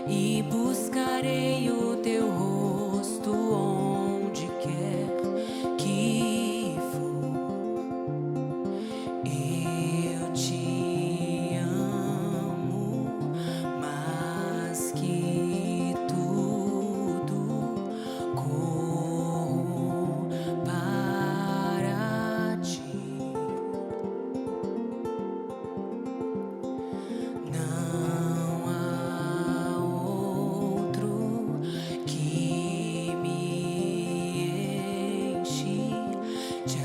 e buscarei o teu rosto onde quer que for. Eu te amo mais que tudo, corro para ti. Não há outro que me enche de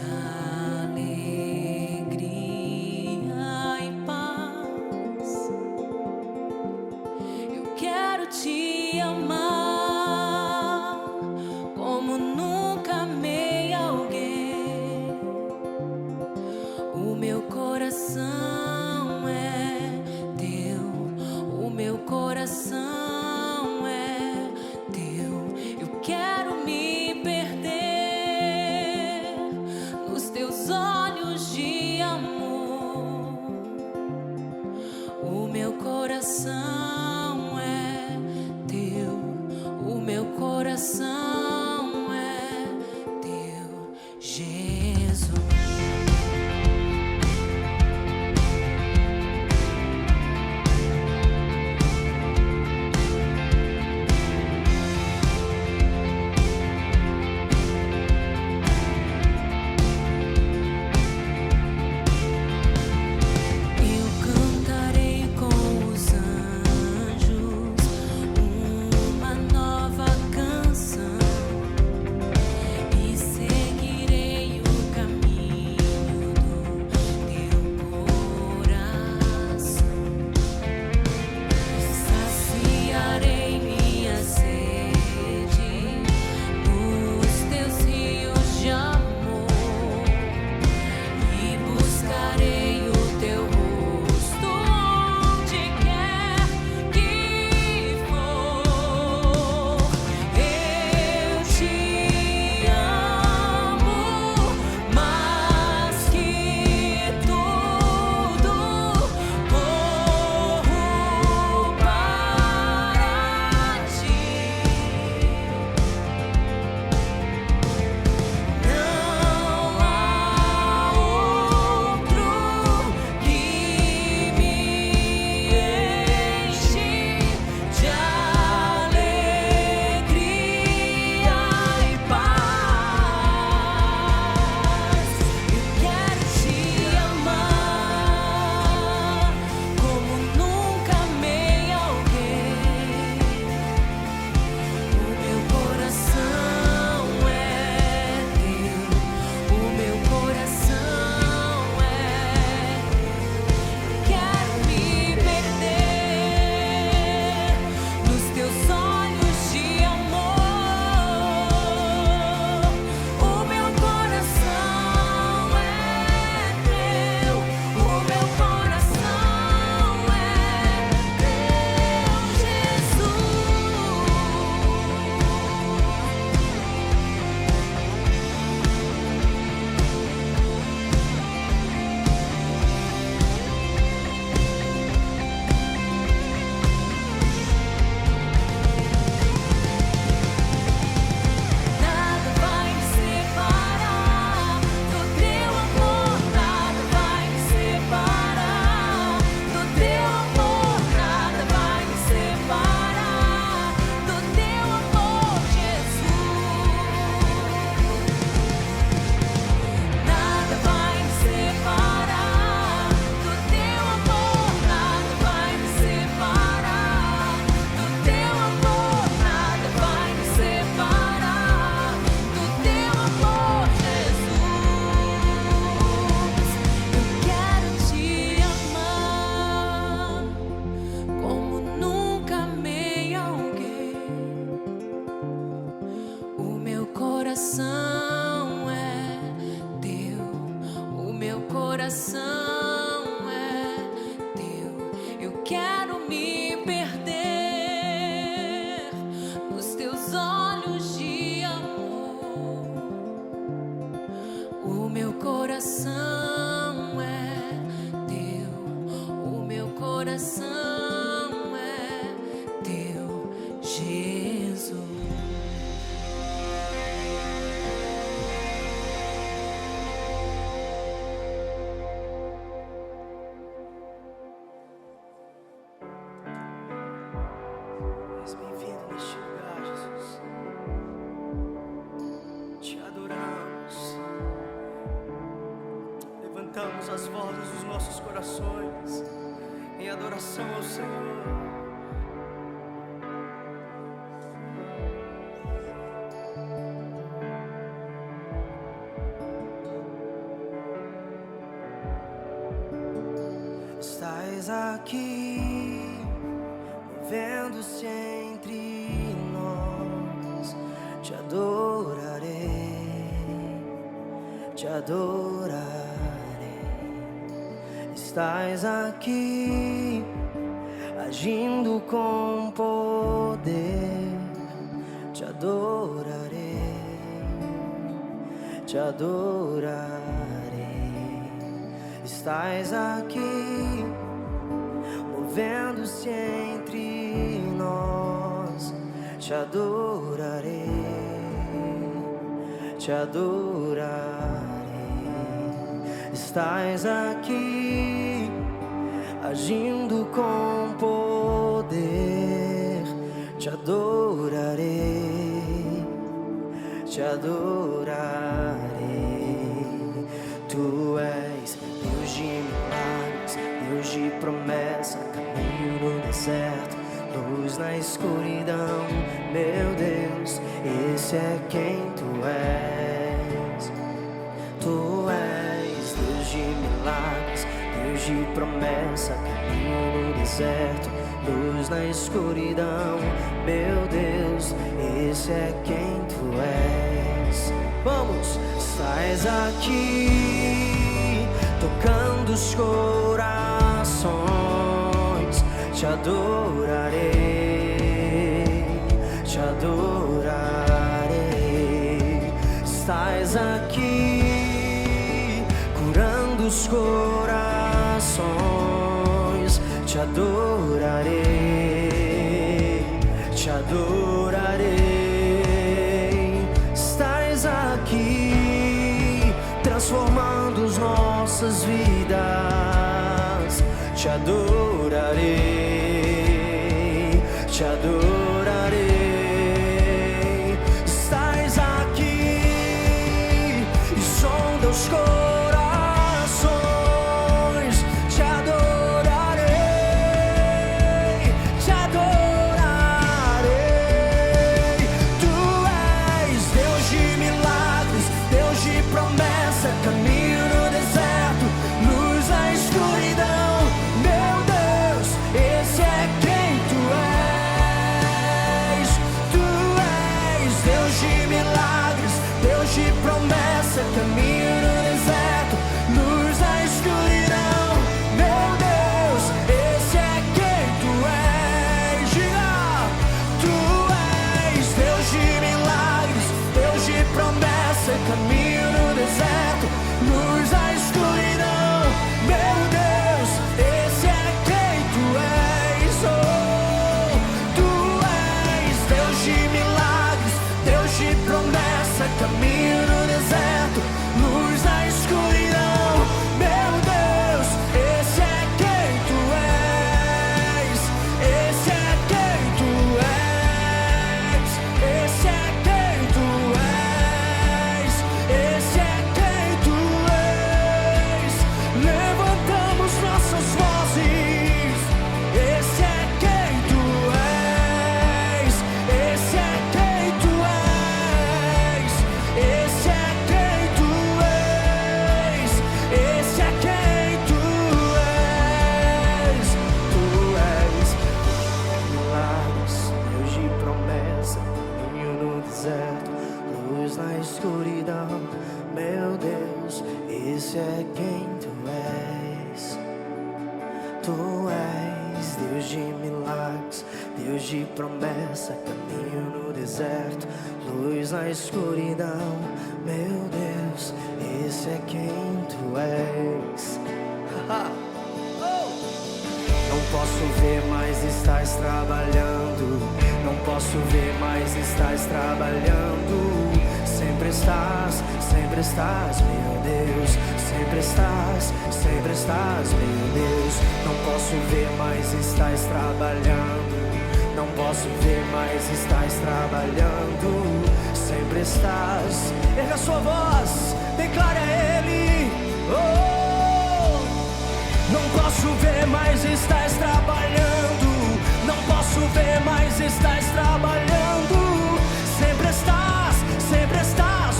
alegria e paz. Eu quero te amar como nunca amei alguém. O meu coração é teu, o meu coração é teu. Eu quero me perder nos teus olhos de amor. O meu coração é teu, o meu coração é teu, Jesus. adoração ao Senhor. Estás aqui, movendo-se entre nós. Te adorarei, te adorarei. Estás aqui, agindo com poder. Te adorarei, te adorarei. Estás aqui, movendo-se entre nós. Te adorarei, te adorarei. Estás aqui, agindo com poder. Te adorarei, te adorarei. Tu és Deus de milagres, Deus de promessa, caminho no deserto, luz na escuridão. Meu Deus, esse é quem Tu és. Tu és Deus de milagres, Deus de promessa, caminho no deserto, luz na escuridão. Meu Deus, esse é quem Tu és. Vamos! Estás aqui, tocando os corações. Te adorarei, te adorarei. Estás aqui, curando os corações. Te adorarei, te adorarei. Estás aqui, transformando as nossas vidas. Te adorarei, te adorarei. Estás aqui e sonda os corações. Te adorarei, te adorarei. Tu és Deus de milagres, Deus de promessa, caminho no deserto, luz na escuridão. Meu Deus, esse é quem Tu és. Tu és Deus de milagres, Deus de promessa, caminho no deserto, luz na escuridão. Meu Deus, esse é quem Tu és. Diga, Tu és Deus de milagres, Deus de promessa, caminho no deserto, luz na escuridão. Meu Deus, esse é quem Tu és. Oh, Tu és Deus de milagres, Deus de promessa, caminho no deserto, luz na escuridão. Meu Deus, esse é quem Tu és. Esse é quem Tu és. Esse é quem Tu és. Esse é quem Tu és. Levantamos nossas vozes. Esse é quem Tu és. Esse é quem Tu és. Esse é quem Tu és. Esse é quem Tu és. Tu és milagres, Deus de promessa, caminho no deserto, luz na escuridão. Meu Deus, esse é quem Tu és. Tu és Deus de milagres, Deus de promessa, caminho no deserto, luz na escuridão. Meu Deus, esse é quem Tu és. Não posso ver, mas estás trabalhando. Não posso ver, mas estás trabalhando. Sempre estás, meu Deus. Sempre estás, meu Deus. Não posso ver, mas estás trabalhando. Não posso ver, mas estás trabalhando. Sempre estás. Erga sua voz, declare a Ele. Oh, não posso posso ver, mas estás trabalhando. Não posso ver, mas estás trabalhando. Sempre estás,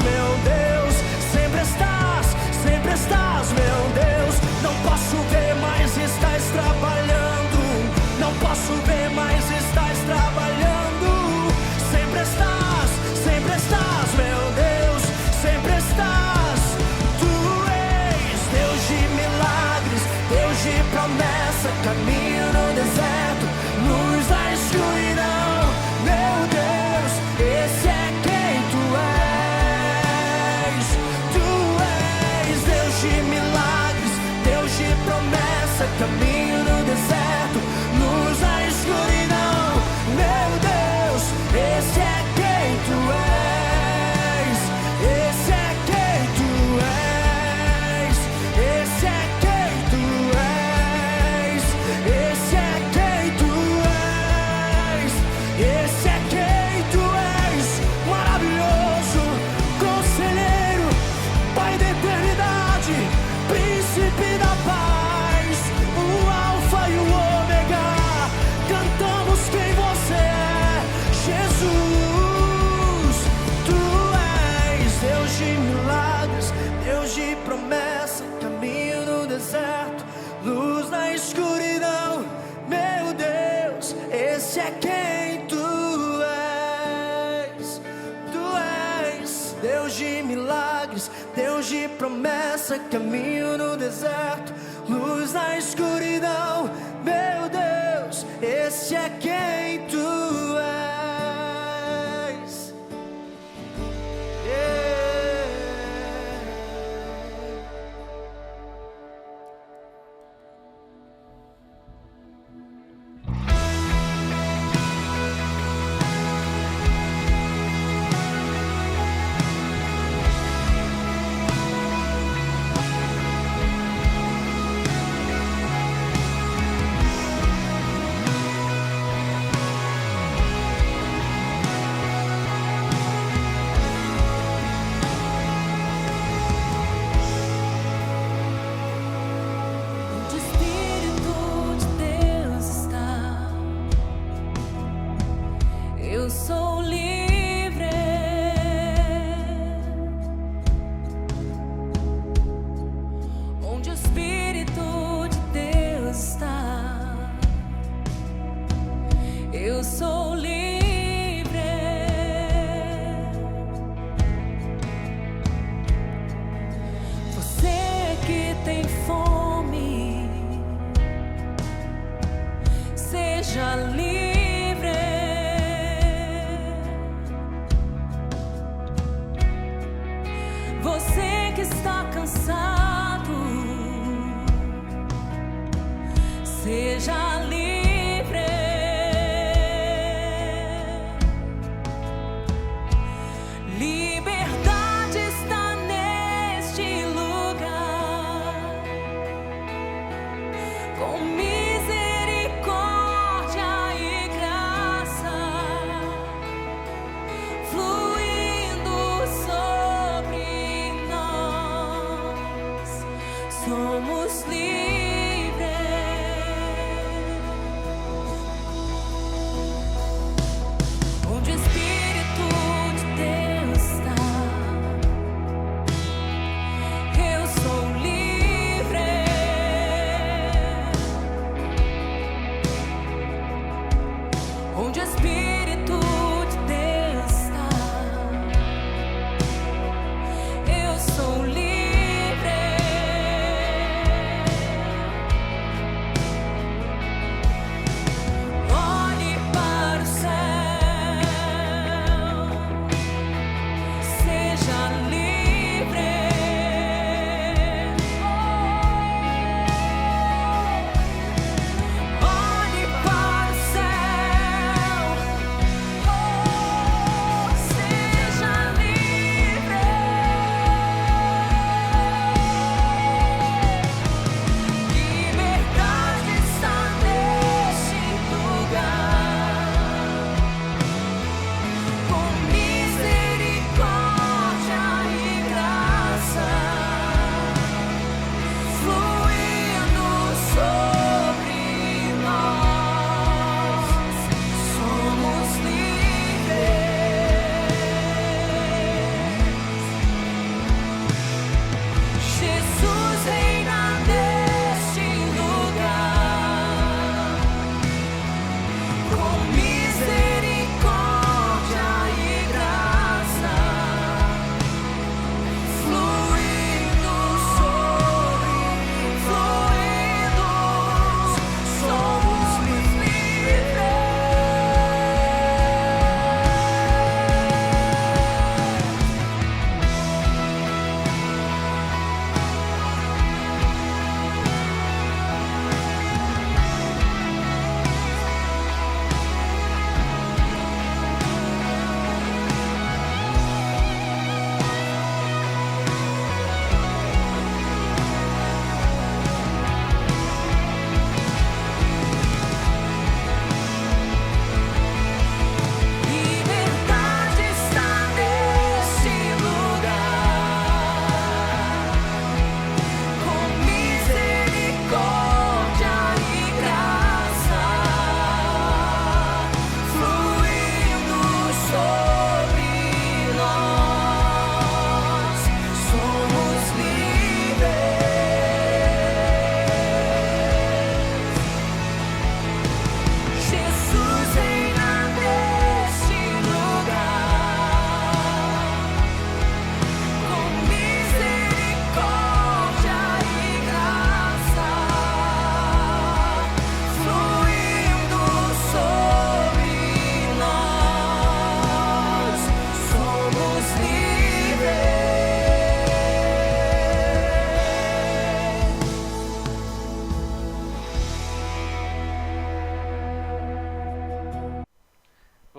meu Deus. Sempre estás, meu Deus. Não posso ver, mas estás trabalhando. Não posso ver, mas estás trabalhando. Sempre estás, meu Deus. Sempre estás. Tu és Deus de milagres, Deus de promessa, caminho no deserto, luz na escuridão. Meu Deus, esse é quem tu és. Tu és Deus de milagres, Deus de promessa, caminho no deserto, luz na escuridão. Meu Deus, esse é quem tu és. Esse é quem tu és. Esse é quem tu és. Esse é quem tu és. Esse é quem tu és. Maravilhoso, conselheiro, Pai da eternidade, príncipe da paz, o alfa e o ômega. Cantamos quem você é, Jesus. Tu és Deus de milagres, Deus de promessa, caminho no deserto, luz na escuridão. Meu Deus, esse é quem tu és. Tu és Deus de milagres, Deus de promessa, caminho no deserto, luz na escuridão. Meu Deus, esse é quem tu és. Yeah. Onde o Espírito de Deus está, eu sou livre. Onde o Espírito de Deus está, eu sou livre. Você que tem fome, seja livre.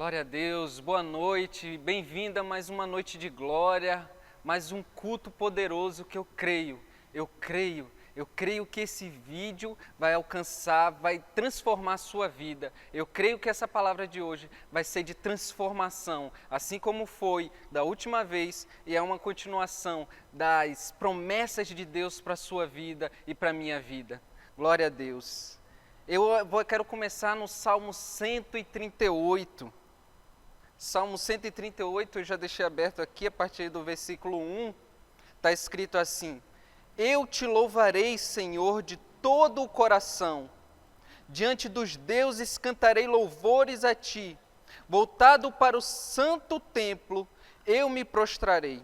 Glória a Deus, boa noite, bem-vinda a mais uma noite de glória, mais um culto poderoso que eu creio que esse vídeo vai alcançar, vai transformar a sua vida. Eu creio que essa palavra de hoje vai ser de transformação, assim como foi da última vez, e é uma continuação das promessas de Deus para a sua vida e para a minha vida. Glória a Deus. Quero começar no Salmo 138. Salmo 138, eu já deixei aberto aqui a partir do versículo 1, está escrito assim: Eu te louvarei, Senhor, de todo o coração. Diante dos deuses cantarei louvores a ti. Voltado para o santo templo, eu me prostrarei.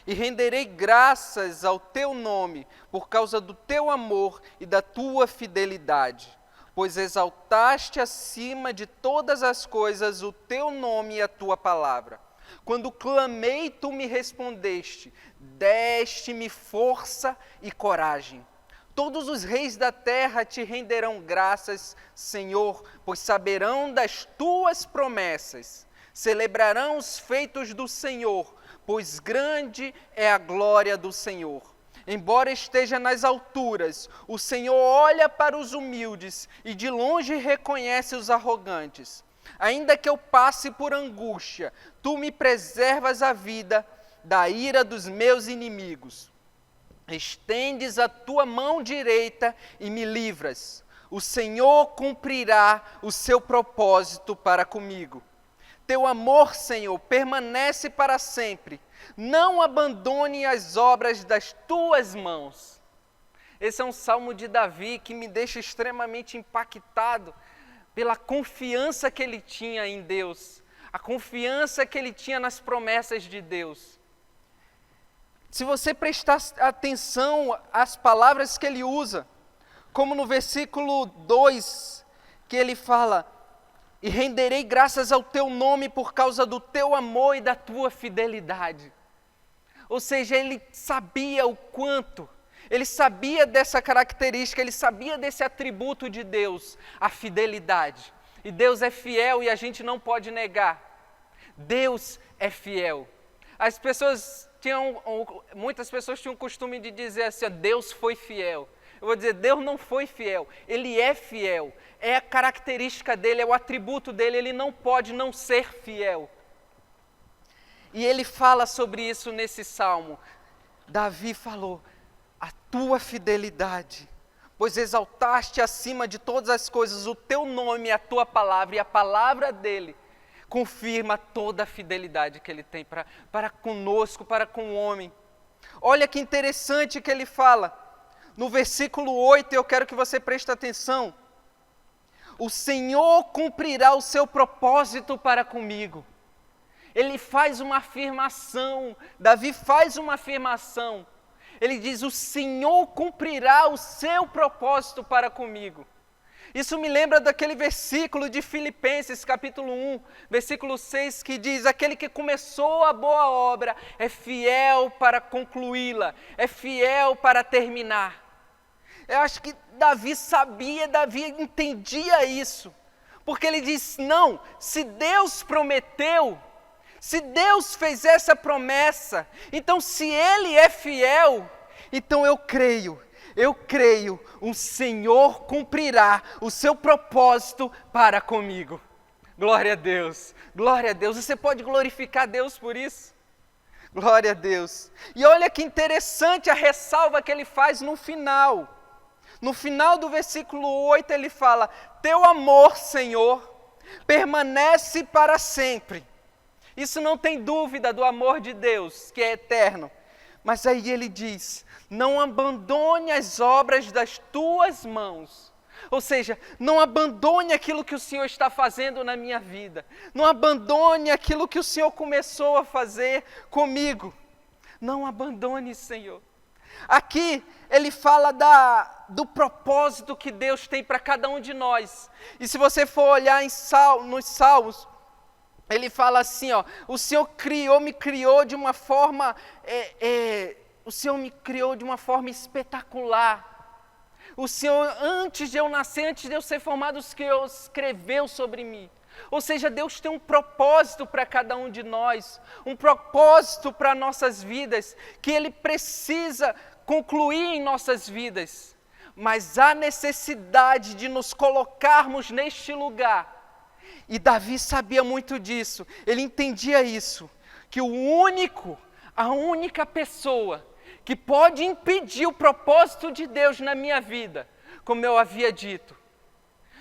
E renderei graças ao teu nome, por causa do teu amor e da tua fidelidade. Pois exaltaste acima de todas as coisas o teu nome e a tua palavra. Quando clamei, tu me respondeste, deste-me força e coragem. Todos os reis da terra te renderão graças, Senhor, pois saberão das tuas promessas. Celebrarão os feitos do Senhor, pois grande é a glória do Senhor. Embora esteja nas alturas, o Senhor olha para os humildes e de longe reconhece os arrogantes. Ainda que eu passe por angústia, tu me preservas a vida da ira dos meus inimigos. Estendes a tua mão direita e me livras. O Senhor cumprirá o seu propósito para comigo. Teu amor, Senhor, permanece para sempre. Não abandone as obras das tuas mãos. Esse é um salmo de Davi que me deixa extremamente impactado pela confiança que ele tinha em Deus, a confiança que ele tinha nas promessas de Deus. Se você prestar atenção às palavras que ele usa, como no versículo 2, que ele fala: E renderei graças ao teu nome por causa do teu amor e da tua fidelidade. Ou seja, ele sabia o quanto, ele sabia dessa característica, ele sabia desse atributo de Deus, a fidelidade. E Deus é fiel e a gente não pode negar. Deus é fiel. Muitas pessoas tinham o costume de dizer assim: Deus foi fiel. Eu vou dizer, Deus não foi fiel, Ele é fiel. É a característica dele, é o atributo dele, ele não pode não ser fiel. E ele fala sobre isso nesse salmo. Davi falou: a tua fidelidade, pois exaltaste acima de todas as coisas o teu nome e a tua palavra, e a palavra dele confirma toda a fidelidade que ele tem para conosco, para com o homem. Olha que interessante que ele fala, no versículo 8, eu quero que você preste atenção. O Senhor cumprirá o seu propósito para comigo. Ele faz uma afirmação, Davi faz uma afirmação. Ele diz: o Senhor cumprirá o seu propósito para comigo. Isso me lembra daquele versículo de Filipenses, capítulo 1, versículo 6, que diz: aquele que começou a boa obra é fiel para concluí-la, é fiel para terminar. Eu acho que Davi sabia, Davi entendia isso, porque ele diz: não, se Deus prometeu, se Deus fez essa promessa, então se Ele é fiel, então eu creio, o Senhor cumprirá o seu propósito para comigo. Glória a Deus, você pode glorificar a Deus por isso? Glória a Deus. E olha que interessante a ressalva que ele faz no final. No final do versículo 8 ele fala: teu amor, Senhor, permanece para sempre. Isso não tem dúvida do amor de Deus, que é eterno. Mas aí ele diz: não abandone as obras das tuas mãos. Ou seja, não abandone aquilo que o Senhor está fazendo na minha vida. Não abandone aquilo que o Senhor começou a fazer comigo. Não abandone, Senhor. Aqui ele fala do propósito que Deus tem para cada um de nós. E se você for olhar nos Salmos, ele fala assim, o Senhor me criou de uma forma, o Senhor me criou de uma forma espetacular. O Senhor, antes de eu nascer, antes de eu ser formado, o Senhor escreveu sobre mim. Ou seja, Deus tem um propósito para cada um de nós, um propósito para nossas vidas, que Ele precisa concluir em nossas vidas. Mas há necessidade de nos colocarmos neste lugar. E Davi sabia muito disso, ele entendia isso, que a única pessoa que pode impedir o propósito de Deus na minha vida, como eu havia dito,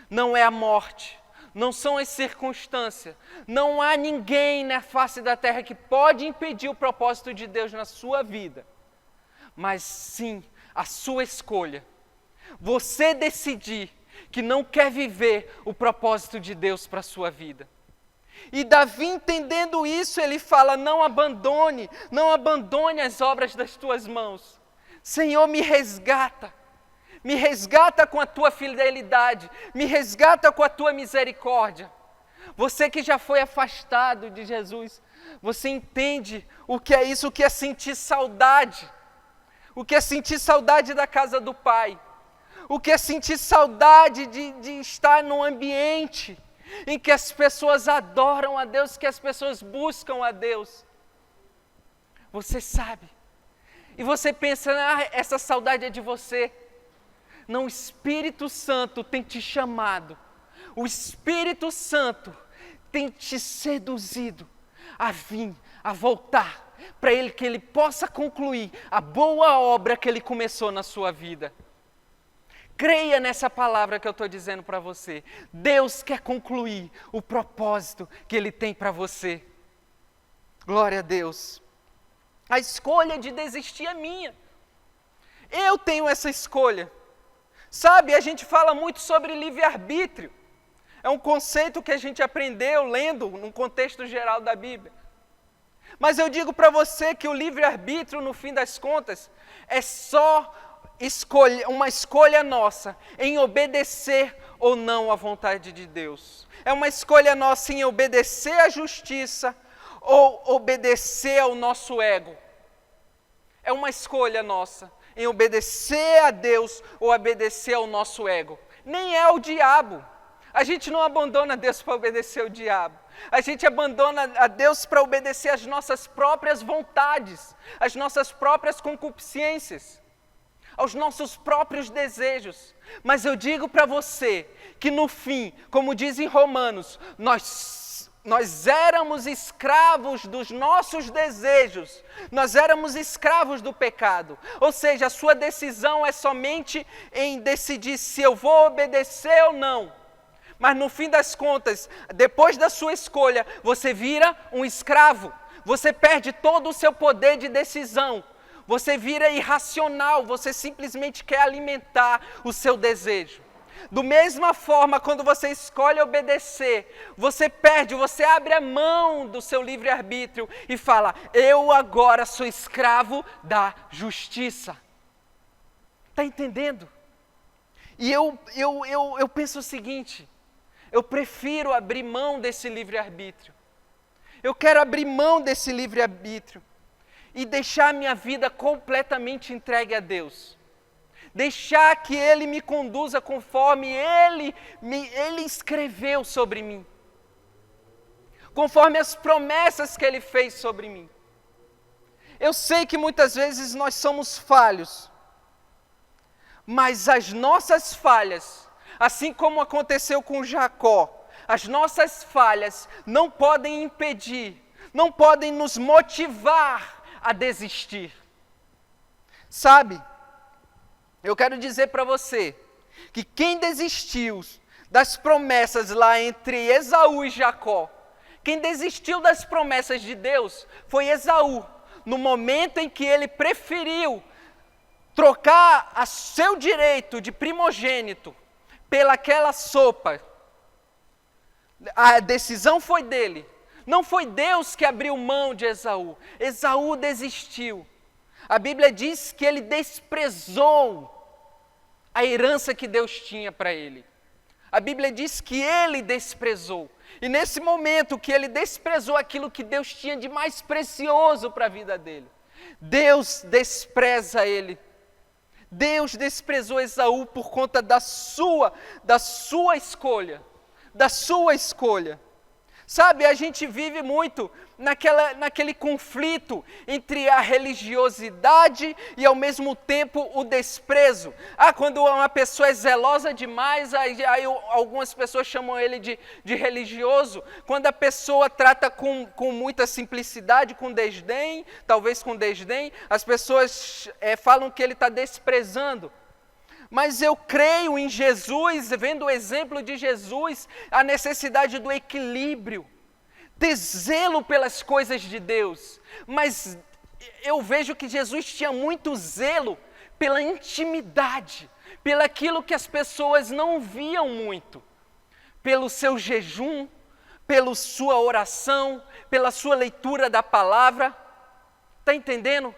não é a morte, não são as circunstâncias, não há ninguém na face da terra que pode impedir o propósito de Deus na sua vida, mas sim a sua escolha. Você decidir que não quer viver o propósito de Deus para a sua vida. E Davi, entendendo isso, ele fala: não abandone as obras das tuas mãos. Senhor, me resgata com a tua fidelidade, me resgata com a tua misericórdia. Você que já foi afastado de Jesus, você entende o que é isso, o que é sentir saudade, o que é sentir saudade da casa do Pai, o que é sentir saudade de estar num ambiente em que as pessoas adoram a Deus, que as pessoas buscam a Deus. Você sabe. E você pensa: essa saudade é de você. Não, o Espírito Santo tem te chamado. O Espírito Santo tem te seduzido a vir, a voltar, para Ele, que Ele possa concluir a boa obra que Ele começou na sua vida. Creia nessa palavra que eu estou dizendo para você. Deus quer concluir o propósito que Ele tem para você. Glória a Deus. A escolha de desistir é minha. Eu tenho essa escolha. Sabe, a gente fala muito sobre livre-arbítrio. É um conceito que a gente aprendeu lendo num contexto geral da Bíblia. Mas eu digo para você que o livre-arbítrio, no fim das contas, é só uma escolha nossa em obedecer ou não à vontade de Deus. É uma escolha nossa em obedecer à justiça ou obedecer ao nosso ego. É uma escolha nossa em obedecer a Deus ou obedecer ao nosso ego. Nem é o diabo. A gente não abandona Deus para obedecer ao diabo. A gente abandona a Deus para obedecer às nossas próprias vontades, às nossas próprias concupiscências, aos nossos próprios desejos. Mas eu digo para você que no fim, como diz em Romanos, nós éramos escravos dos nossos desejos, nós éramos escravos do pecado. Ou seja, a sua decisão é somente em decidir se eu vou obedecer ou não. Mas no fim das contas, depois da sua escolha, você vira um escravo, você perde todo o seu poder de decisão. Você vira irracional, você simplesmente quer alimentar o seu desejo. Do mesma forma, quando você escolhe obedecer, você abre a mão do seu livre-arbítrio e fala: eu agora sou escravo da justiça. Está entendendo? E eu penso o seguinte: eu prefiro abrir mão desse livre-arbítrio. Eu quero abrir mão desse livre-arbítrio e deixar minha vida completamente entregue a Deus. Deixar que Ele me conduza conforme Ele escreveu sobre mim. Conforme as promessas que Ele fez sobre mim. Eu sei que muitas vezes nós somos falhos. Mas as nossas falhas, assim como aconteceu com Jacó, as nossas falhas não podem impedir, não podem nos motivar a desistir. Sabe, eu quero dizer para você que quem desistiu das promessas lá entre Esaú e Jacó, quem desistiu das promessas de Deus foi Esaú, no momento em que ele preferiu trocar o seu direito de primogênito pelaquela sopa. A decisão foi dele. Não foi Deus que abriu mão de Esaú. Esaú desistiu. A Bíblia diz que ele desprezou a herança que Deus tinha para ele. A Bíblia diz que ele desprezou. E nesse momento que ele desprezou aquilo que Deus tinha de mais precioso para a vida dele, Deus despreza ele. Deus desprezou Esaú por conta da sua escolha, da sua escolha. Sabe, a gente vive muito naquele conflito entre a religiosidade e ao mesmo tempo o desprezo. Quando uma pessoa é zelosa demais, aí algumas pessoas chamam ele de religioso. Quando a pessoa trata com muita simplicidade, com desdém, talvez com desdém, as pessoas falam que ele está desprezando. Mas eu creio em Jesus, vendo o exemplo de Jesus, a necessidade do equilíbrio, ter zelo pelas coisas de Deus. Mas eu vejo que Jesus tinha muito zelo pela intimidade, pelaquilo que as pessoas não viam muito, pelo seu jejum, pela sua oração, pela sua leitura da palavra. Está entendendo?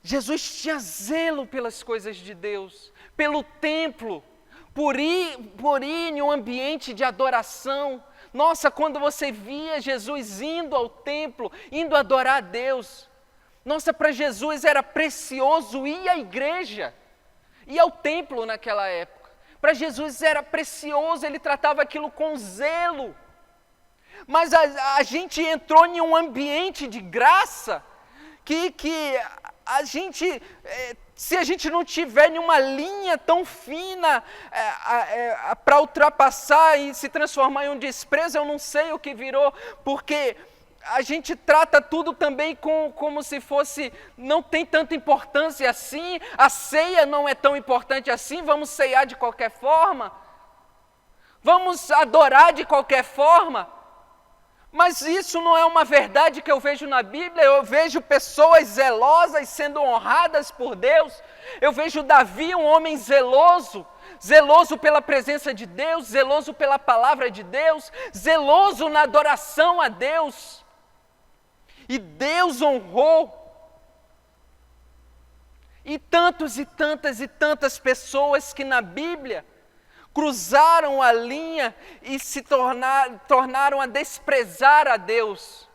Jesus tinha zelo pelas coisas de Deus, pelo templo, por ir em um ambiente de adoração. Nossa, quando você via Jesus indo ao templo, indo adorar a Deus, nossa, para Jesus era precioso ir à igreja, ir ao templo naquela época. Para Jesus era precioso, ele tratava aquilo com zelo. Mas a gente entrou em um ambiente de graça, que a gente, se a gente não tiver nenhuma linha tão fina para ultrapassar e se transformar em um desprezo, eu não sei o que virou, porque a gente trata tudo também como se fosse, não tem tanta importância assim, a ceia não é tão importante assim, vamos ceiar de qualquer forma, vamos adorar de qualquer forma. Mas isso não é uma verdade que eu vejo na Bíblia. Eu vejo pessoas zelosas sendo honradas por Deus. Eu vejo Davi, um homem zeloso, zeloso pela presença de Deus, zeloso pela palavra de Deus, zeloso na adoração a Deus. E Deus honrou. E tantos e tantas e tantas pessoas que na Bíblia cruzaram a linha e se tornaram a desprezar a Deus.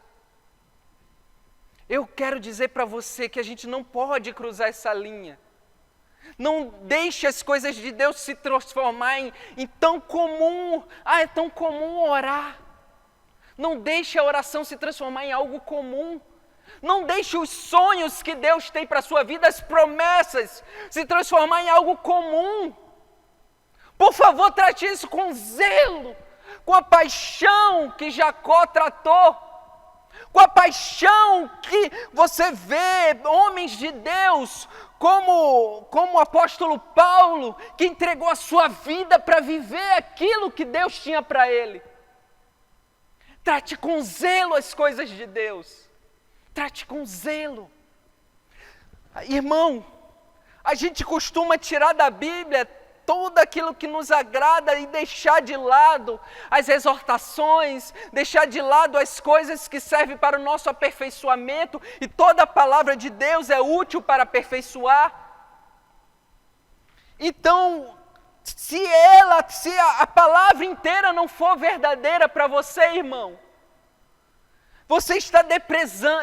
Eu quero dizer para você que a gente não pode cruzar essa linha. Não deixe as coisas de Deus se transformar em tão comum. É tão comum orar. Não deixe a oração se transformar em algo comum. Não deixe os sonhos que Deus tem para a sua vida, as promessas, se transformar em algo comum. Por favor, trate isso com zelo, com a paixão que Jacó tratou, com a paixão que você vê homens de Deus, como o apóstolo Paulo, que entregou a sua vida para viver aquilo que Deus tinha para ele. Trate com zelo as coisas de Deus, trate com zelo. Irmão, a gente costuma tirar da Bíblia tudo aquilo que nos agrada e deixar de lado as exortações, deixar de lado as coisas que servem para o nosso aperfeiçoamento, e toda a palavra de Deus é útil para aperfeiçoar. Então, se a palavra inteira não for verdadeira para você, irmão, você está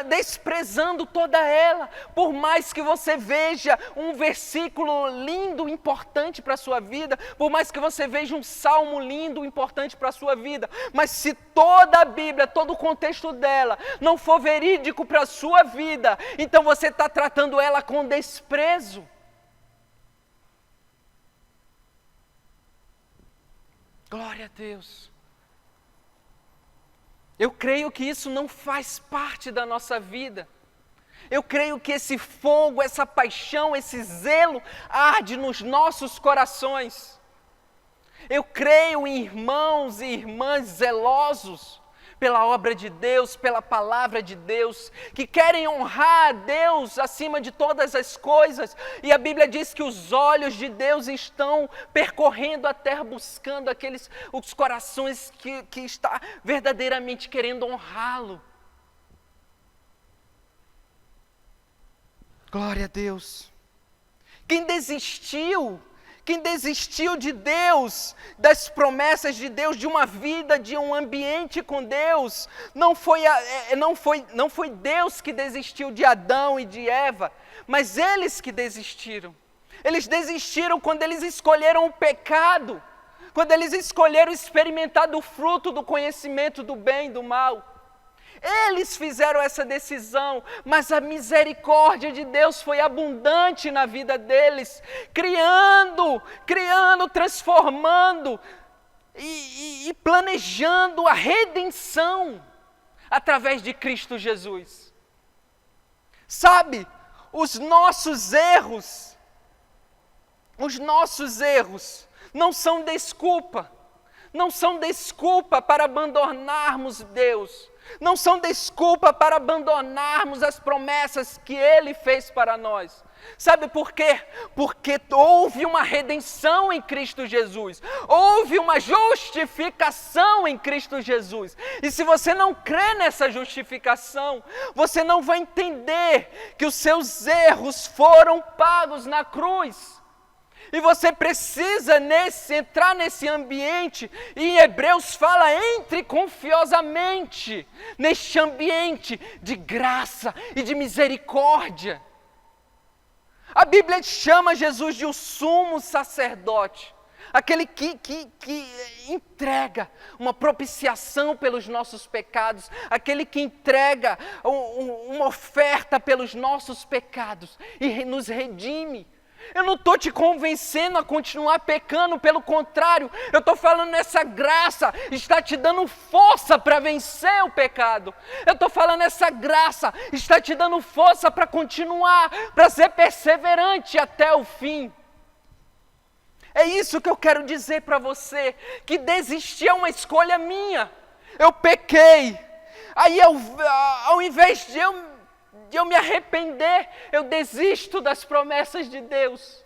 desprezando toda ela. Por mais que você veja um versículo lindo, importante para a sua vida, por mais que você veja um salmo lindo, importante para a sua vida, mas se toda a Bíblia, todo o contexto dela não for verídico para a sua vida, então você está tratando ela com desprezo. Glória a Deus. Eu creio que isso não faz parte da nossa vida. Eu creio que esse fogo, essa paixão, esse zelo arde nos nossos corações. Eu creio em irmãos e irmãs zelosos pela obra de Deus, pela palavra de Deus, que querem honrar a Deus acima de todas as coisas. E a Bíblia diz que os olhos de Deus estão percorrendo a terra, buscando os corações que está verdadeiramente querendo honrá-lo. Glória a Deus. Quem desistiu de Deus, das promessas de Deus, de uma vida, de um ambiente com Deus, não foi Deus que desistiu de Adão e de Eva, mas eles que desistiram. Eles desistiram quando eles escolheram o pecado, quando eles escolheram experimentar do fruto do conhecimento do bem e do mal. Eles fizeram essa decisão, mas a misericórdia de Deus foi abundante na vida deles, criando, transformando e planejando a redenção através de Cristo Jesus. Sabe, os nossos erros não são desculpa para abandonarmos Deus. Não são desculpa para abandonarmos as promessas que Ele fez para nós. Sabe por quê? Porque houve uma redenção em Cristo Jesus. Houve uma justificação em Cristo Jesus. E se você não crê nessa justificação, você não vai entender que os seus erros foram pagos na cruz. E você precisa entrar nesse ambiente, e em Hebreus fala, entre confiosamente neste ambiente de graça e de misericórdia. A Bíblia chama Jesus de o sumo sacerdote, aquele que entrega uma propiciação pelos nossos pecados, aquele que entrega uma oferta pelos nossos pecados e nos redime. Eu não estou te convencendo a continuar pecando, pelo contrário, eu estou falando essa graça está te dando força para vencer o pecado. Eu estou falando essa graça está te dando força para continuar, para ser perseverante até o fim. É isso que eu quero dizer para você, que desistir é uma escolha minha. Eu pequei, aí ao invés de eu me arrepender, eu desisto das promessas de Deus.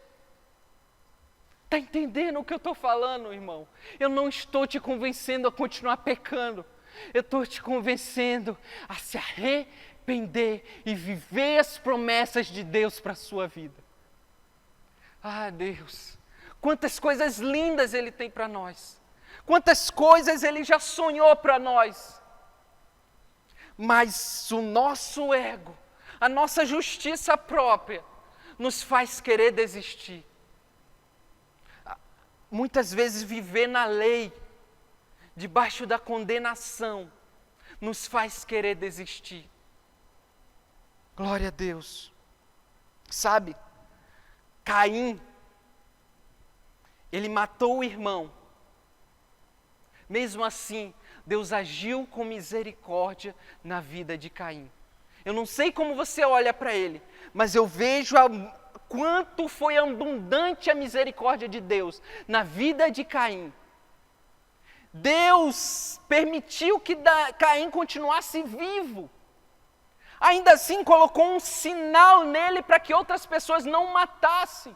Está entendendo o que eu estou falando, irmão? Eu não estou te convencendo a continuar pecando. Eu estou te convencendo a se arrepender e viver as promessas de Deus para a sua vida. Ah, Deus, quantas coisas lindas Ele tem para nós. Quantas coisas Ele já sonhou para nós. Mas o nosso ego, a nossa justiça própria, nos faz querer desistir. Muitas vezes viver na lei, debaixo da condenação, nos faz querer desistir. Glória a Deus. Sabe, Caim, ele matou o irmão. Mesmo assim, Deus agiu com misericórdia na vida de Caim. Eu não sei como você olha para ele, mas eu vejo quanto foi abundante a misericórdia de Deus na vida de Caim. Deus permitiu que Caim continuasse vivo. Ainda assim colocou um sinal nele para que outras pessoas não o matassem.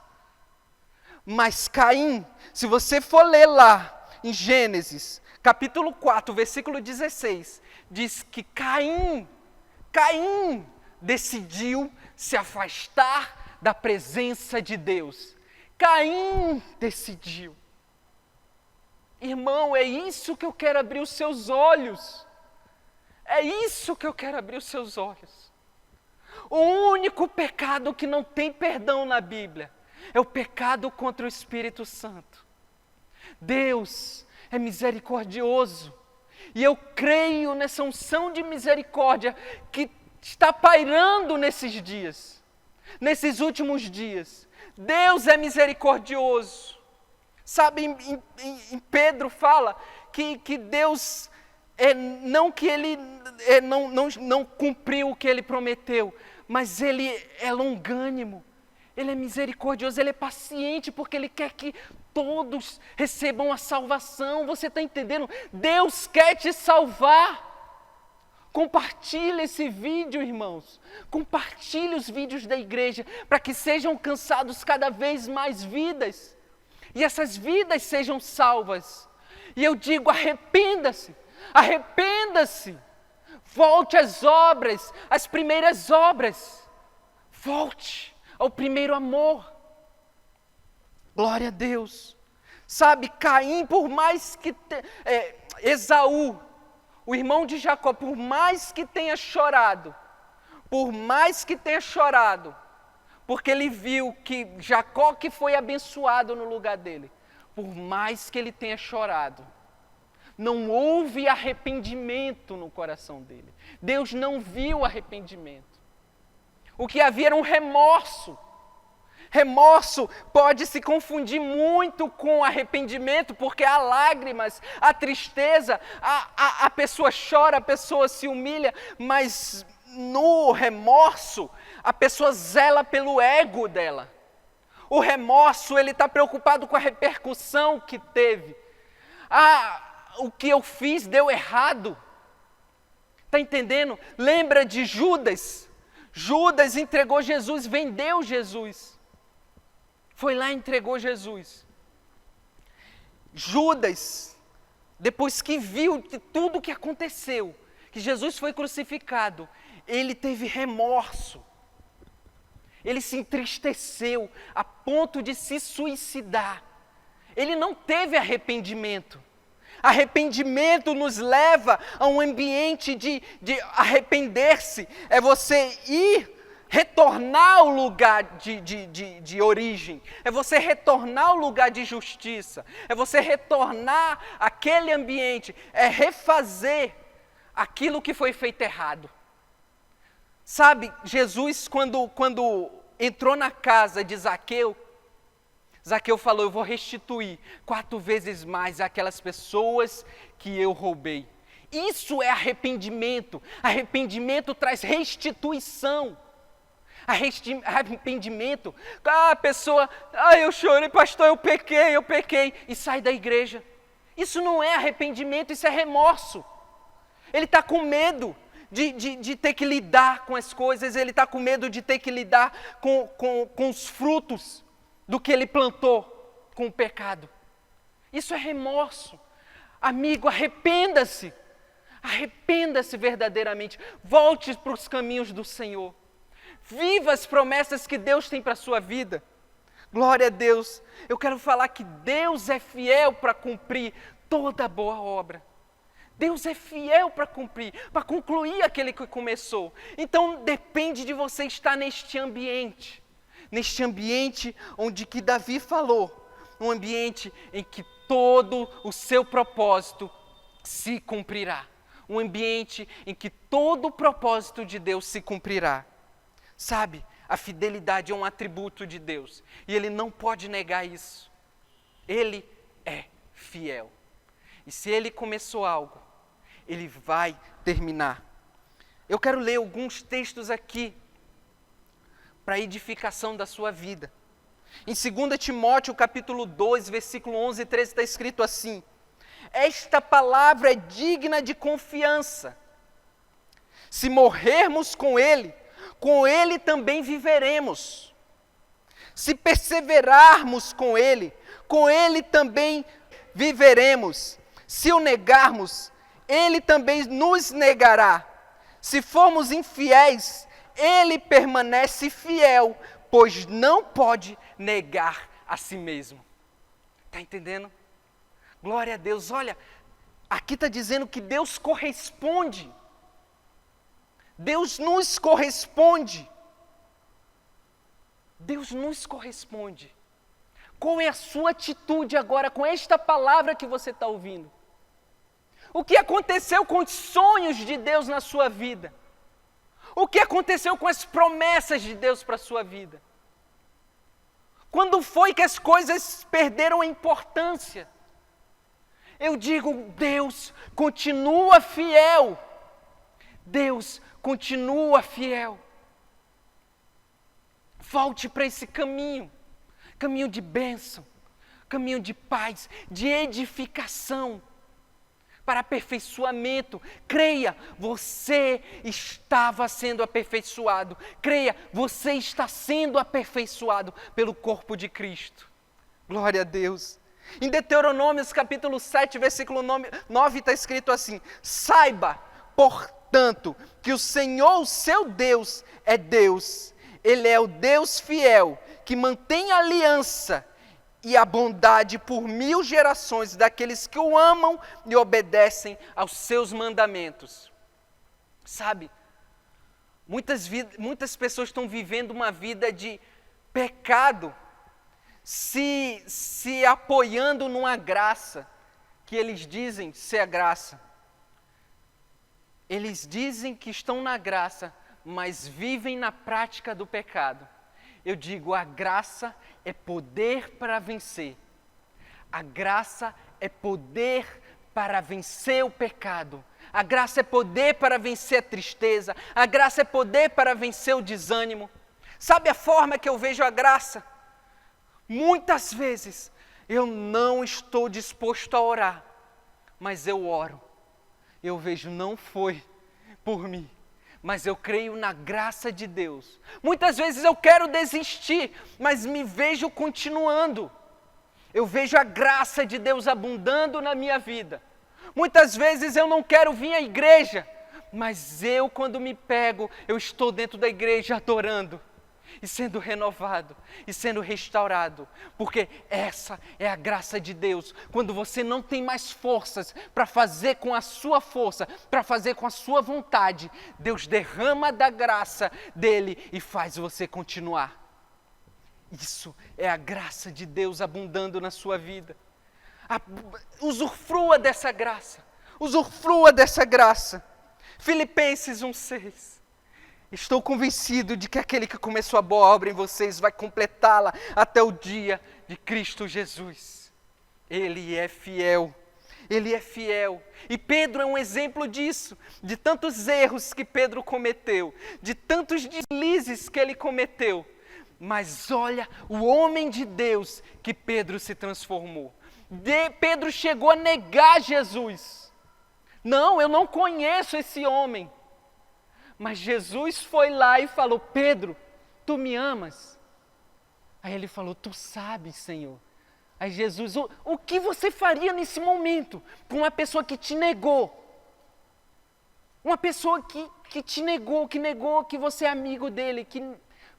Mas Caim, se você for ler lá em Gênesis, capítulo 4, versículo 16, diz que Caim decidiu se afastar da presença de Deus. Caim decidiu. Irmão, é isso que eu quero abrir os seus olhos. É isso que eu quero abrir os seus olhos. O único pecado que não tem perdão na Bíblia é o pecado contra o Espírito Santo. Deus é misericordioso. E eu creio nessa unção de misericórdia que está pairando nesses dias, nesses últimos dias. Deus é misericordioso. Sabe, em Pedro fala que Deus, não que Ele não cumpriu o que Ele prometeu, mas Ele é longânimo, Ele é misericordioso, Ele é paciente, porque Ele quer que todos recebam a salvação. Você está entendendo? Deus quer te salvar. Compartilhe esse vídeo, irmãos. Compartilhe os vídeos da igreja, para que sejam alcançados cada vez mais vidas. E essas vidas sejam salvas. E eu digo, arrependa-se. Arrependa-se. Volte às obras, às primeiras obras. Volte ao primeiro amor. Glória a Deus. Sabe, Caim, por mais que... Esaú, o irmão de Jacó, por mais que tenha chorado, porque ele viu que Jacó que foi abençoado no lugar dele, por mais que ele tenha chorado, não houve arrependimento no coração dele. Deus não viu arrependimento. O que havia era um remorso. Remorso pode se confundir muito com arrependimento, porque há lágrimas, há tristeza, a pessoa chora, a pessoa se humilha, mas no remorso, a pessoa zela pelo ego dela. O remorso, ele está preocupado com a repercussão que teve. O que eu fiz deu errado. Está entendendo? Lembra de Judas? Judas entregou Jesus, vendeu Jesus. Foi lá e entregou Jesus. Judas, depois que viu tudo o que aconteceu, que Jesus foi crucificado, ele teve remorso. Ele se entristeceu a ponto de se suicidar. Ele não teve arrependimento. Arrependimento nos leva a um ambiente de arrepender-se. É você retornar ao lugar de origem. É você retornar ao lugar de justiça. É você retornar àquele ambiente. É refazer aquilo que foi feito errado. Sabe, Jesus, quando entrou na casa de Zaqueu, Zaqueu falou: eu vou restituir 4 vezes mais aquelas pessoas que eu roubei. Isso é arrependimento. Arrependimento traz restituição. Arrependimento, a pessoa, eu chorei, pastor, eu pequei, e sai da igreja. Isso não é arrependimento, isso é remorso. Ele está com medo de ter que lidar com as coisas, ele está com medo de ter que lidar com os frutos do que ele plantou com o pecado. Isso é remorso. Amigo, arrependa-se verdadeiramente, volte para os caminhos do Senhor, viva as promessas que Deus tem para a sua vida. Glória a Deus. Eu quero falar que Deus é fiel para cumprir toda boa obra. Deus é fiel para cumprir, para concluir aquele que começou. Então depende de você estar neste ambiente onde que Davi falou, um ambiente em que todo o seu propósito se cumprirá, um ambiente em que todo o propósito de Deus se cumprirá. Sabe, a fidelidade é um atributo de Deus e Ele não pode negar isso. Ele é fiel. E se Ele começou algo, Ele vai terminar. Eu quero ler alguns textos aqui para a edificação da sua vida. Em 2 Timóteo, capítulo 2, versículo 11 e 13, está escrito assim: esta palavra é digna de confiança. Se morrermos com Ele também viveremos. Se perseverarmos com Ele também viveremos. Se o negarmos, Ele também nos negará. Se formos infiéis, Ele permanece fiel, pois não pode negar a si mesmo. Está entendendo? Glória a Deus. Olha, aqui está dizendo que Deus corresponde. Deus nos corresponde. Deus nos corresponde. Qual é a sua atitude agora com esta palavra que você está ouvindo? O que aconteceu com os sonhos de Deus na sua vida? O que aconteceu com as promessas de Deus para a sua vida? Quando foi que as coisas perderam a importância? Eu digo, Deus continua fiel. Deus continua fiel. Volte para esse caminho de bênção, caminho de paz, de edificação, para aperfeiçoamento. Creia, você estava sendo aperfeiçoado. Creia, você está sendo aperfeiçoado pelo corpo de Cristo. Glória a Deus. Em Deuteronômio, capítulo 7, versículo 9, está escrito assim: saiba, portanto, que o Senhor, o seu Deus, é Deus. Ele é o Deus fiel, que mantém a aliança e a bondade por 1000 gerações daqueles que o amam e obedecem aos seus mandamentos. Sabe, muitas pessoas estão vivendo uma vida de pecado, se apoiando numa graça que eles dizem ser a graça. Eles dizem que estão na graça, mas vivem na prática do pecado. Eu digo, a graça é poder para vencer. A graça é poder para vencer o pecado. A graça é poder para vencer a tristeza. A graça é poder para vencer o desânimo. Sabe a forma que eu vejo a graça? Muitas vezes eu não estou disposto a orar, mas eu oro. Eu vejo, não foi por mim, mas eu creio na graça de Deus. Muitas vezes eu quero desistir, mas me vejo continuando. Eu vejo a graça de Deus abundando na minha vida. Muitas vezes eu não quero vir à igreja, mas quando me pego, eu estou dentro da igreja adorando, e sendo renovado, e sendo restaurado, porque essa é a graça de Deus. Quando você não tem mais forças para fazer com a sua força, para fazer com a sua vontade, Deus derrama da graça dele e faz você continuar. Isso é a graça de Deus abundando na sua vida. Usufrua dessa graça, usufrua dessa graça. Filipenses 1:6. Estou convencido de que aquele que começou a boa obra em vocês vai completá-la até o dia de Cristo Jesus. Ele é fiel. Ele é fiel. E Pedro é um exemplo disso, de tantos erros que Pedro cometeu, de tantos deslizes que ele cometeu. Mas olha o homem de Deus que Pedro se transformou. Pedro chegou a negar Jesus. Não, eu não conheço esse homem. Mas Jesus foi lá e falou, Pedro, tu me amas? Aí ele falou, tu sabes, Senhor. Aí Jesus, o que você faria nesse momento com uma pessoa que te negou? Uma pessoa que te negou, que você é amigo dele, que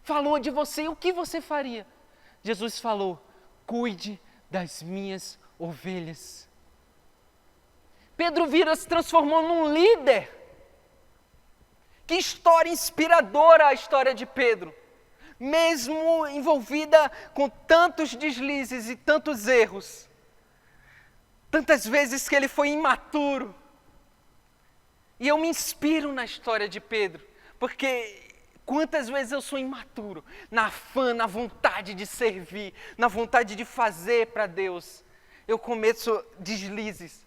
falou de você, o que você faria? Jesus falou, cuide das minhas ovelhas. Pedro se transformou num líder. Que história inspiradora a história de Pedro. Mesmo envolvida com tantos deslizes e tantos erros. Tantas vezes que ele foi imaturo. E eu me inspiro na história de Pedro. Porque quantas vezes eu sou imaturo. Na afã, na vontade de servir. Na vontade de fazer para Deus. Eu cometo deslizes.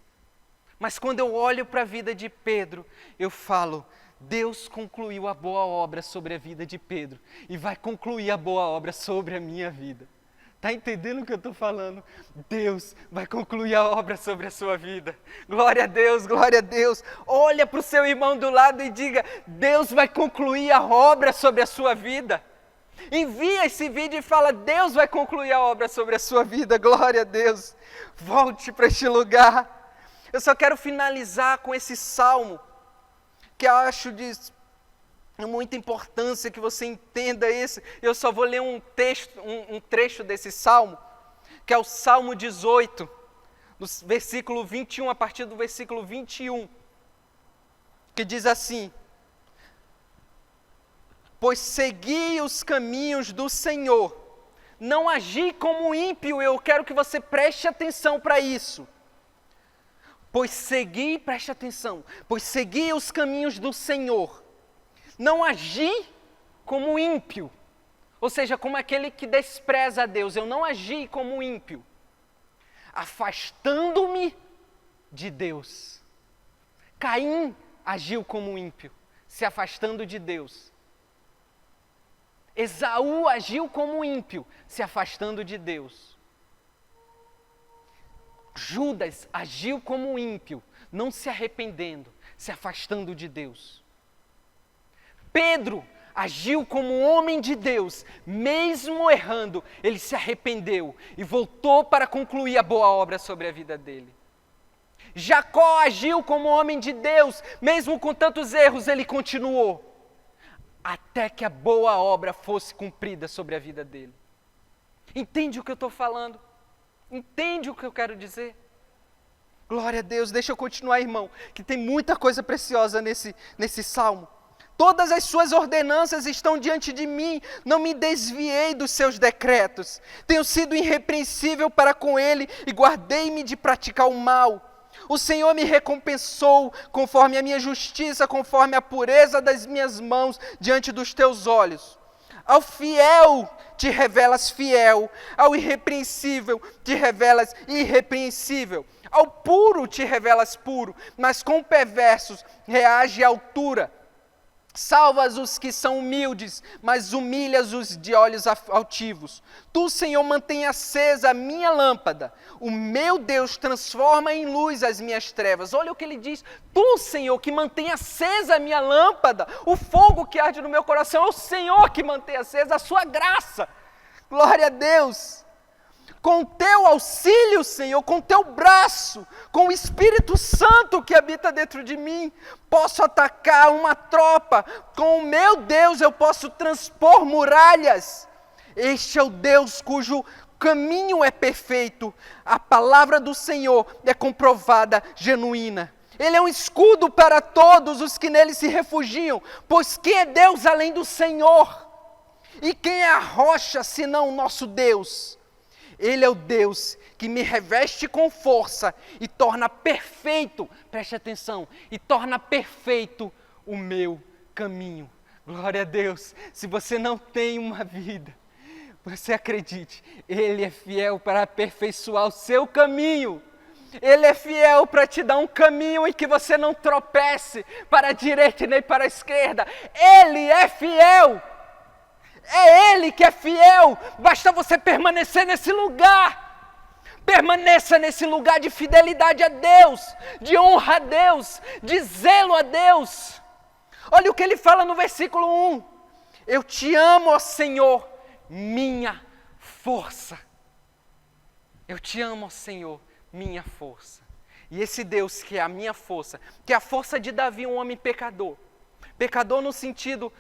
Mas quando eu olho para a vida de Pedro, eu falo, Deus concluiu a boa obra sobre a vida de Pedro e vai concluir a boa obra sobre a minha vida. Está entendendo o que eu estou falando? Deus vai concluir a obra sobre a sua vida. Glória a Deus, glória a Deus. Olha para o seu irmão do lado e diga, Deus vai concluir a obra sobre a sua vida. Envia esse vídeo e fala, Deus vai concluir a obra sobre a sua vida. Glória a Deus. Volte para este lugar. Eu só quero finalizar com esse salmo, que eu acho de muita importância que você entenda esse. Eu só vou ler um trecho desse salmo, que é o Salmo 18, no versículo 21, a partir do versículo 21, que diz assim, pois segui os caminhos do Senhor, não agi como ímpio. Eu quero que você preste atenção para isso. Preste atenção, pois segui os caminhos do Senhor, não agi como ímpio, ou seja, como aquele que despreza a Deus. Eu não agi como ímpio, afastando-me de Deus. Caim agiu como ímpio, se afastando de Deus. Esaú agiu como ímpio, se afastando de Deus. Judas agiu como ímpio, não se arrependendo, se afastando de Deus. Pedro agiu como homem de Deus, mesmo errando, ele se arrependeu e voltou para concluir a boa obra sobre a vida dele. Jacó agiu como homem de Deus, mesmo com tantos erros, ele continuou, até que a boa obra fosse cumprida sobre a vida dele. Entende o que eu estou falando? Entende o que eu quero dizer? Glória a Deus, deixa eu continuar, irmão, que tem muita coisa preciosa nesse salmo. Todas as suas ordenanças estão diante de mim, não me desviei dos seus decretos. Tenho sido irrepreensível para com ele e guardei-me de praticar o mal. O Senhor me recompensou conforme a minha justiça, conforme a pureza das minhas mãos diante dos teus olhos. Ao fiel te revelas fiel, ao irrepreensível te revelas irrepreensível. Ao puro te revelas puro, mas com perversos reage à altura. Salvas os que são humildes, mas humilhas os de olhos altivos. Tu, Senhor, mantém acesa a minha lâmpada. O meu Deus transforma em luz as minhas trevas. Olha o que ele diz. Tu, Senhor, que mantém acesa a minha lâmpada. O fogo que arde no meu coração é o Senhor que mantém acesa a sua graça. Glória a Deus. Com teu auxílio, Senhor, com teu braço, com o Espírito Santo que habita dentro de mim, posso atacar uma tropa. Com o meu Deus eu posso transpor muralhas. Este é o Deus cujo caminho é perfeito. A palavra do Senhor é comprovada, genuína. Ele é um escudo para todos os que nele se refugiam, pois quem é Deus além do Senhor? E quem é a rocha senão o nosso Deus? Ele é o Deus que me reveste com força e torna perfeito, preste atenção, e torna perfeito o meu caminho. Glória a Deus. Se você não tem uma vida, você acredite, Ele é fiel para aperfeiçoar o seu caminho. Ele é fiel para te dar um caminho em que você não tropece para a direita nem para a esquerda. Ele é fiel. É Ele que é fiel, basta você permanecer nesse lugar. Permaneça nesse lugar de fidelidade a Deus, de honra a Deus, de zelo a Deus. Olha o que ele fala no versículo 1. Eu te amo, ó Senhor, minha força. Eu te amo, ó Senhor, minha força. E esse Deus que é a minha força, que é a força de Davi, um homem pecador. Pecador no sentido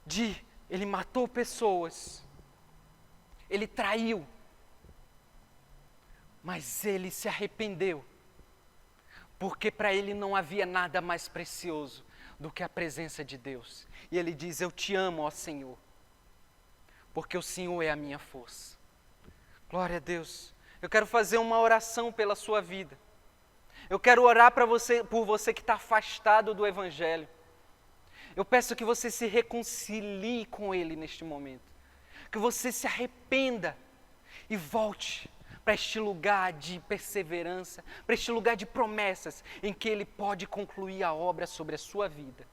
de ele matou pessoas, ele traiu, mas ele se arrependeu, porque para ele não havia nada mais precioso do que a presença de Deus. E ele diz, eu te amo, ó Senhor, porque o Senhor é a minha força. Glória a Deus. Eu quero fazer uma oração pela sua vida. Eu quero orar por você que está afastado do Evangelho. Eu peço que você se reconcilie com Ele neste momento. Que você se arrependa e volte para este lugar de perseverança, para este lugar de promessas, em que Ele pode concluir a obra sobre a sua vida.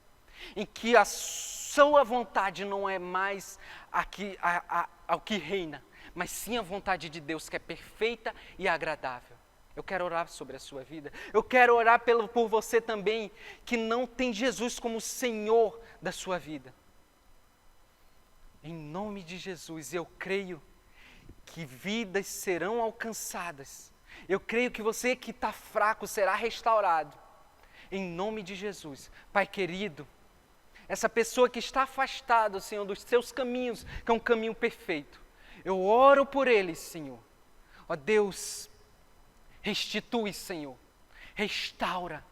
Em que a sua vontade não é mais o que reina, mas sim a vontade de Deus, que é perfeita e agradável. Eu quero orar sobre a sua vida. Eu quero orar por você também, que não tem Jesus como Senhor da sua vida. Em nome de Jesus, eu creio que vidas serão alcançadas. Eu creio que você que está fraco será restaurado. Em nome de Jesus. Pai querido, essa pessoa que está afastada, Senhor, dos seus caminhos, que é um caminho perfeito, eu oro por eles, Senhor. Ó Deus, restitui, Senhor, restaura.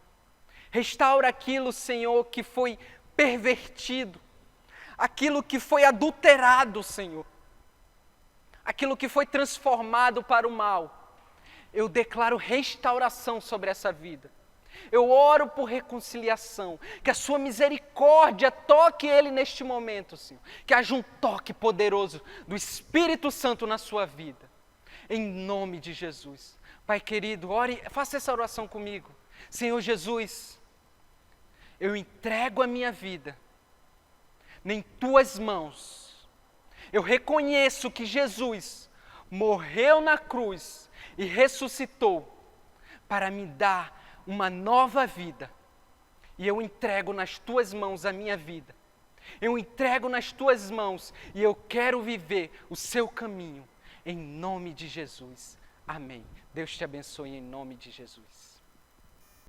Restaura aquilo, Senhor, que foi pervertido, aquilo que foi adulterado, Senhor, aquilo que foi transformado para o mal. Eu declaro restauração sobre essa vida. Eu oro por reconciliação, que a sua misericórdia toque ele neste momento, Senhor. Que haja um toque poderoso do Espírito Santo na sua vida. Em nome de Jesus. Pai querido, ore, faça essa oração comigo. Senhor Jesus, eu entrego a minha vida em tuas mãos. Eu reconheço que Jesus morreu na cruz e ressuscitou para me dar uma nova vida. E eu entrego nas tuas mãos a minha vida. Eu entrego nas tuas mãos e eu quero viver o seu caminho. Em nome de Jesus. Amém. Deus te abençoe em nome de Jesus.